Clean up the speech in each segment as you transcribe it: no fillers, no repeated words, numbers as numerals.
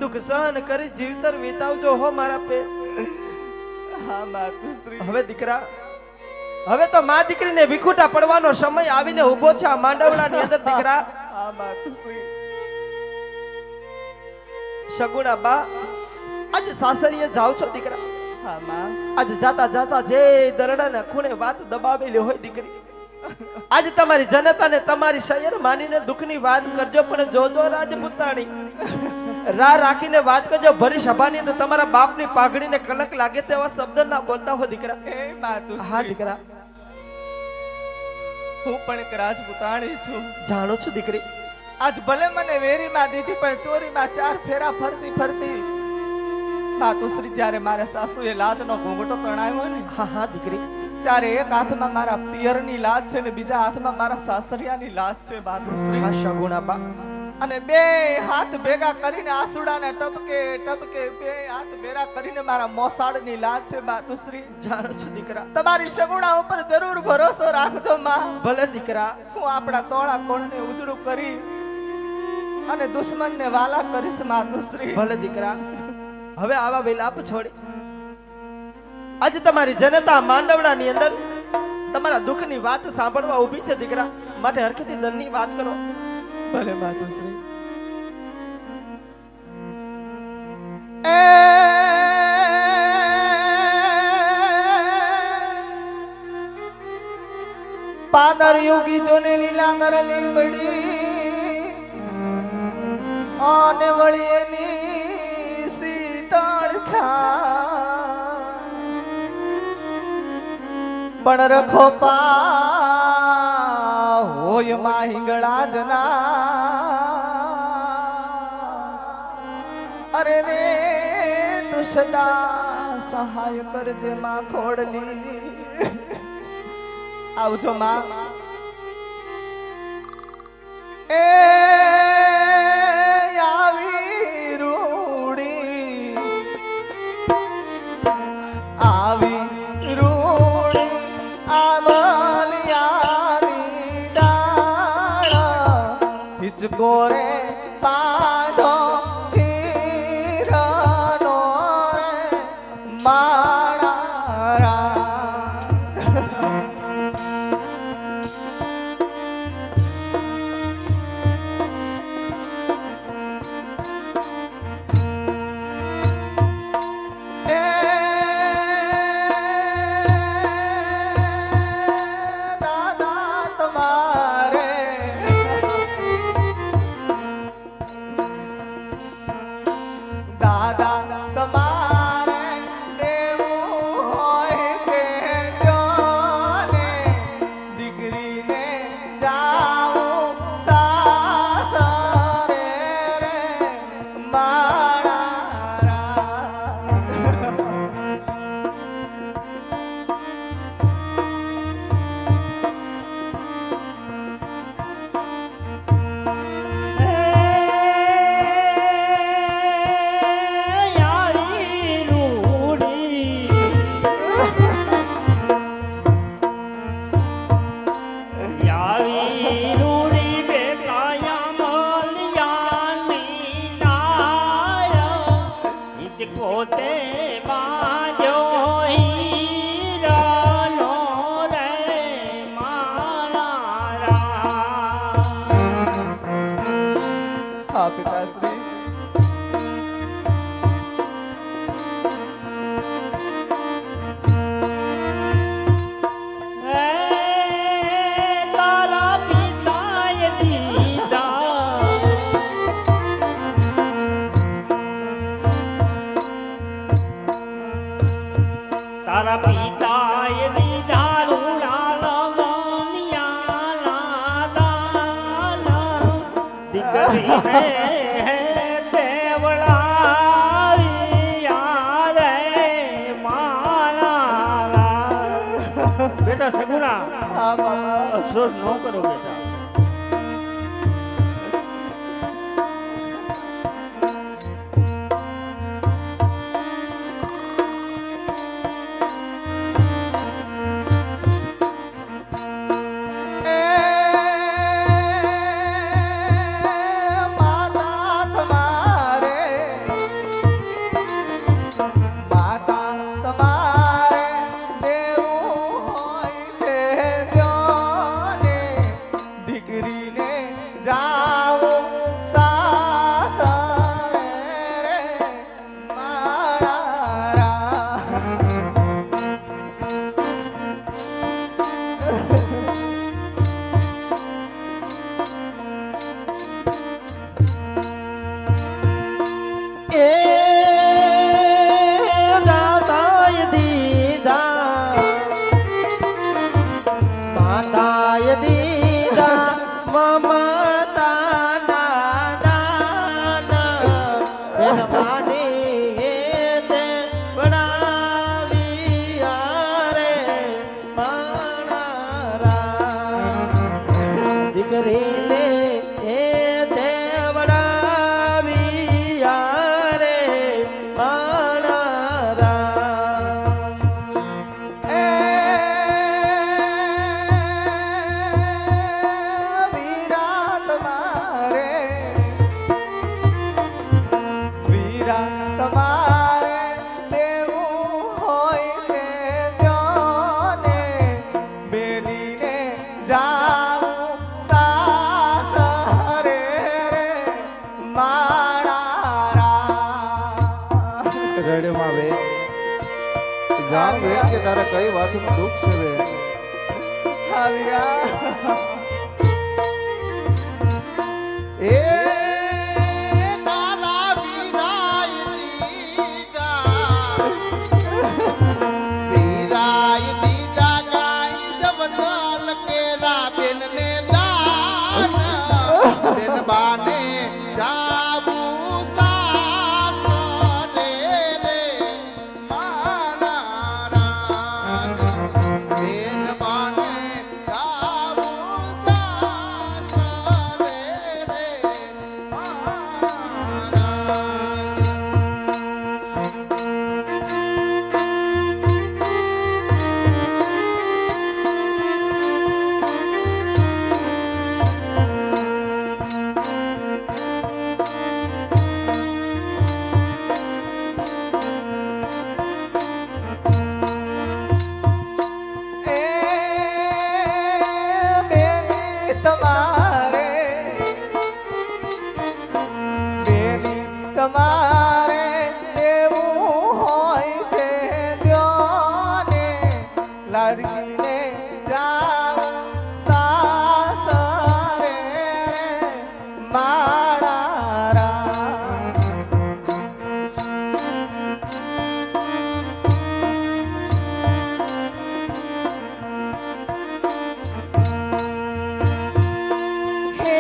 દુઃખ સહન કરી જીવતર વિતાવજો હો મારા પે. હા માતુશ્રી. હવે દીકરા, હવે તો માં દીકરીને વિખૂટા પડવાનો સમય આવીને ઊભો છે આ માંડવડાની અંદર દીકરા. હા માતુશ્રી. સગુણા બા, આજે સાસરીએ જાવ છો દીકરા. હા માં. આજે જાતા જાતા જે દરડાના ખૂણે વાત દબાવેલી હોય દીકરી, આજે તમારી જનતાને તમારી શયર માનીને દુઃખની વાત કરજો, પણ જોજો રાજપૂતાણી રા રાખીને વાત કરજો. ભરી સભાની અંદર તમારા બાપની પાઘડીને કલંક લાગે તેવા શબ્દ ના બોલતા હો દીકરા. એ માતુશ્રી. હા દીકરા, હું પણ એક રાજપૂતાણી છું. જાણો છો દીકરી, આજ ભલે મને વેરીમાં દીધી પણ ચોરીમાં 4 ફેરા ફરતી ફરતી માતુશ્રી જ્યારે મારા સાસુએ લાજનો ઘૂંઘટો તણાવ્યો ને, હા હા દીકરી, ત્યારે એક હાથમાં મારા પિયરની લાજ છે ને બીજા હાથમાં મારા સાસરિયાની લાજ છે માતુશ્રી. હા સગુણા બા, અને બે હાથ ભેગા કરીને આસુડાને ટપકે ટપકે બે હાથ ભેગા કરીને મારા મોસાળની લાજ છે માતુશ્રી. જાણો છો દીકરા, તમારી સગુણા ઉપર જરૂર ભરોસો રાખજો માં. ભલે દીકરા, હું આપણા તોળા કોણને ઉજળું કરી અને દુશ્મનને વાલા કરીશ માતુશ્રી. ભલે દીકરા, હવે આવા વિલાપ છોડી આજે તમારી જનતા માંડવડાની અંદર તમારા દુઃખની વાત સાંભળવા ઊભી છે દીકરા, માટે હરખેથી દરની વાત કરો. ભલે માતુશ્રી. એ પાદર યોગી જોને લીલા કરલી મળી અને વળી એની શીતળ છા પણ રખો પા હોય માહિંગળા જના. અરે રે તું સદા સહાય કરજે માં ખોડલી. આવજો માં. એ આવી રૂડી આવી રૂડી આવલિયાની ડાળ હિચકો રે પાડો હીરાનો રે માળા. પિતાશ્રી. તારા પિતાએ દીધા તારા પિતાએ દીધા રૂડા લગનિયા દાના દીકરી હે બેટા સગુણા. હા બાબા. અફસોસ ન કરો બેટા. માતા તમારે માણારા દીકરીને એ દેવડાવ્યા રે માણારા એ વિરાટ મારે દેવું હોય તે જોને બેલીને જાઉં સાસરે રે માણારા રેડિયોમાં વે જાણ વે કે તારે કઈ વાતનું દુઃખ છે વે હા વીરા એ તારા વીરાય દીધા ગાય જબતલ કેરા બેનને દાન બેન બાને જાવું સાસરે રે માણારા બેન બાને જાવું સાસરે રે માણારા એ બેની તમારે દેવું હોય તે દ્યોને લાડકીને જાઉં સાસરે માણારા હે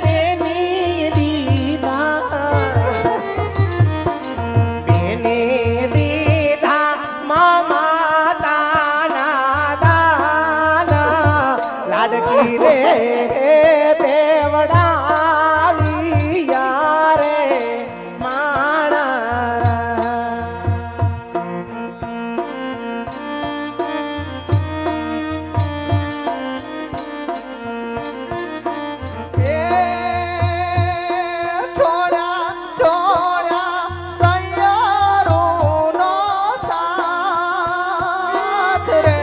બેની દીધા મામા તાના દાના લાડકી રે દેવડાવ્યા રે માણારા છોડ્યા સૈયારોનો સાથ રે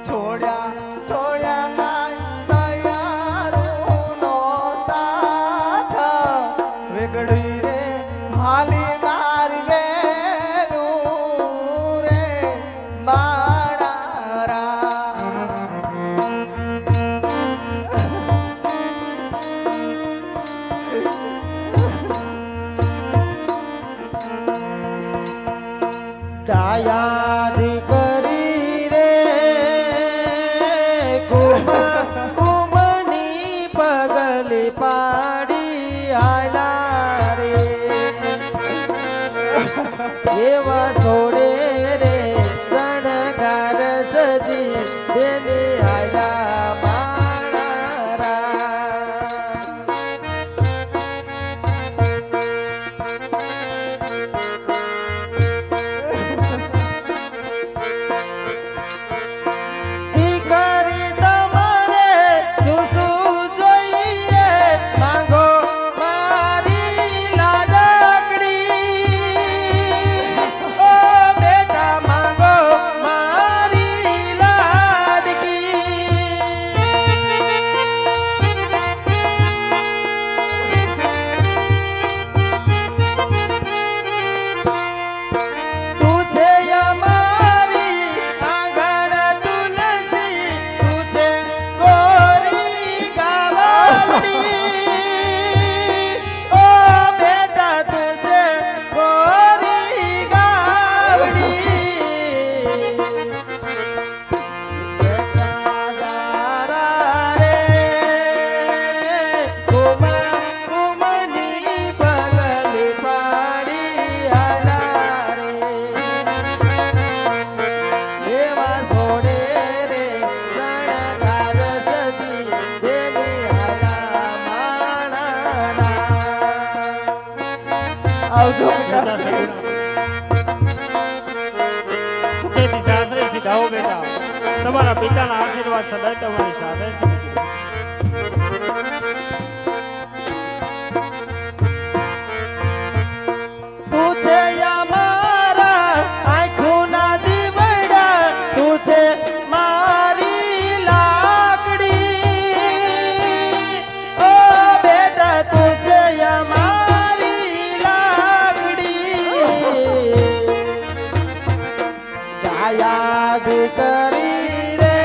છોડ્યા સૈયારોનો સાથ વેગડી રે હાલી મારી વેલું રે માણારા ડાયા દીકરી રે કુમની પગલી પાડી આલા રે એવા સોડે રે સણગાર સજી બેની આલા માણારા જાઓ બેટા, તમારા પિતાના આશીર્વાદ સદાય તમારી સાથે છે દીકરી. તું છે અમારા આંખોના દીવડા, તું છે મારી લાકડી. ઓ બેટા તું છે અમારી લાકડી. યાદ કરી રે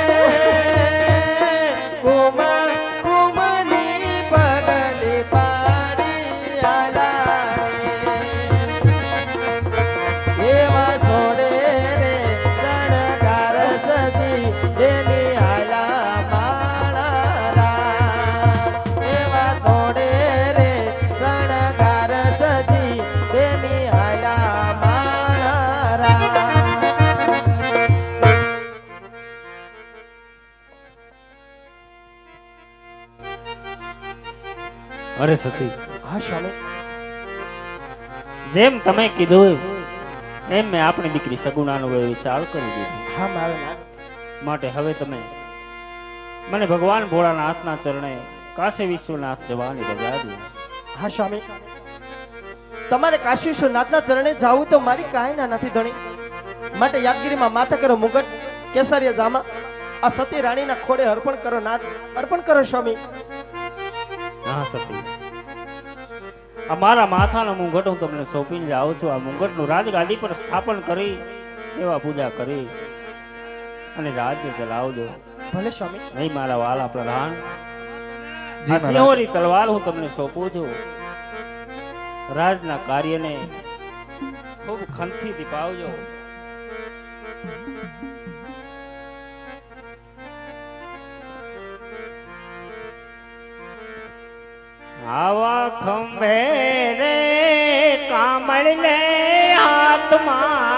કુમની પગલી પાડી આલાડે. એવા સોડે રે શણગાર સજી એની આલા માળા. એવા સોડે રે શણગાર સજી એની આલા માળા. અરે સતી, હા સ્વામી. જેમ તમે કીધું એમ મેં આપણી દીકરી સગુણાનો વિચાર કરી દીધો. હા મારા નાથ. માટે હવે તમે મને ભગવાન ભોળાનાથના ચરણે કાશી વિશ્વનાથ જવાની રજા દો. હા સ્વામી, તમારે કાશી વિશ્વનાથના ચરણે જાવું તો મારી કાંઈ ના નથી ધણી. માટે યાદગીરીમાં માથા કરો મુગટ, કેસરિયા જામા, આ સતી રાણીના ખોડે અર્પણ કરો નાથ, અર્પણ કરો સ્વામી. હા સતી, આ મારા માથાનો મુંગટ હું તમને સોંપીને જાઉં છું. આ મુંગટનું રાજગાદી પર સ્થાપન કરી સેવા પૂજા કરી અને રાજ્ય ચલાવજો. ભલે સ્વામી. નહીં મારા વાલા પ્રધાન, જી આ મહારાજ. સિંહોરી તલવાર હું તમને સોંપું છું. રાજના કાર્યને ખૂબ ખંતથી દીપાવજો. આવા ખંભે રે કામળ ને હાથમાં